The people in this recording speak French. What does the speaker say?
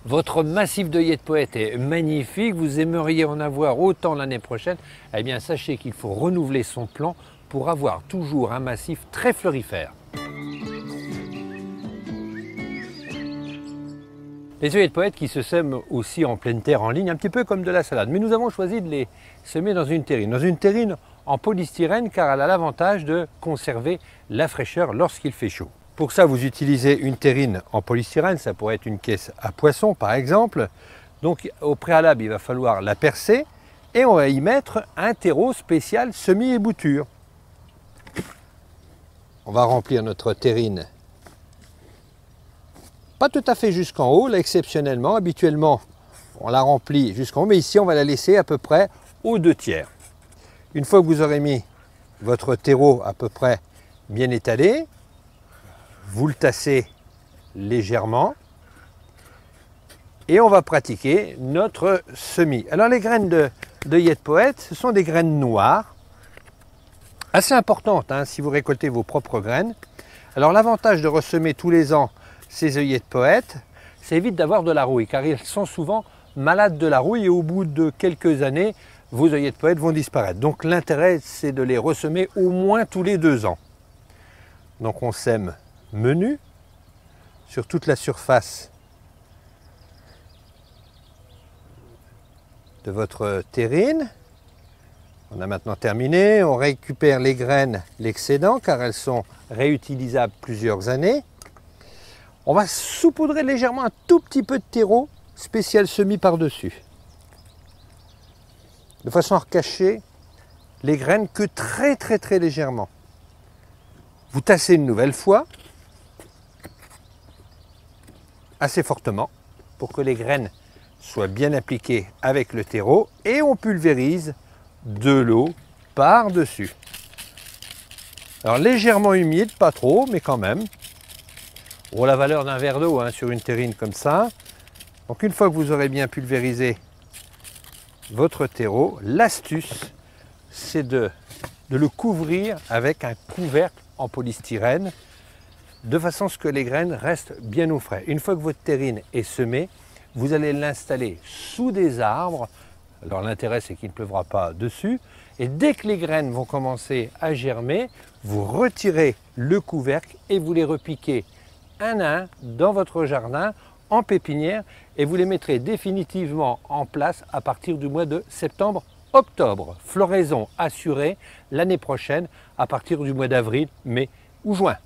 Votre massif d'œillets de poète est magnifique, vous aimeriez en avoir autant l'année prochaine, eh bien sachez qu'il faut renouveler son plan pour avoir toujours un massif très fleurifère. Les œillets de poète qui se sèment aussi en pleine terre en ligne, un petit peu comme de la salade, mais nous avons choisi de les semer dans une terrine en polystyrène car elle a l'avantage de conserver la fraîcheur lorsqu'il fait chaud. Pour ça, vous utilisez une terrine en polystyrène, ça pourrait être une caisse à poisson par exemple. Donc au préalable, il va falloir la percer et on va y mettre un terreau spécial semis et bouture. On va remplir notre terrine, pas tout à fait jusqu'en haut, là exceptionnellement, habituellement on la remplit jusqu'en haut, mais ici on va la laisser à peu près aux 2/3. Une fois que vous aurez mis votre terreau à peu près bien étalé, vous le tassez légèrement et on va pratiquer notre semis. Alors les graines d'œillets de poète, ce sont des graines noires, assez importantes hein, si vous récoltez vos propres graines. Alors l'avantage de ressemer tous les ans ces œillets de poète, ça évite d'avoir de la rouille car ils sont souvent malades de la rouille et au bout de quelques années, vos œillets de poète vont disparaître. Donc l'intérêt c'est de les ressemer au moins tous les 2 ans. Donc on sème menu sur toute la surface de votre terrine. On a maintenant terminé, on récupère les graines, l'excédent, car elles sont réutilisables plusieurs années. On va saupoudrer légèrement un tout petit peu de terreau spécial semis par-dessus, de façon à recacher les graines que très légèrement. Vous tassez une nouvelle fois, assez fortement, pour que les graines soient bien appliquées avec le terreau et on pulvérise de l'eau par-dessus. Alors légèrement humide, pas trop, mais quand même. Bon, la valeur d'un verre d'eau hein, sur une terrine comme ça. Donc une fois que vous aurez bien pulvérisé votre terreau, l'astuce c'est de le couvrir avec un couvercle en polystyrène de façon à ce que les graines restent bien au frais. Une fois que votre terrine est semée, vous allez l'installer sous des arbres. Alors l'intérêt c'est qu'il ne pleuvra pas dessus et dès que les graines vont commencer à germer, vous retirez le couvercle et vous les repiquez un à un dans votre jardin en pépinière et vous les mettrez définitivement en place à partir du mois de septembre-octobre. Floraison assurée l'année prochaine à partir du mois d'avril, mai ou juin.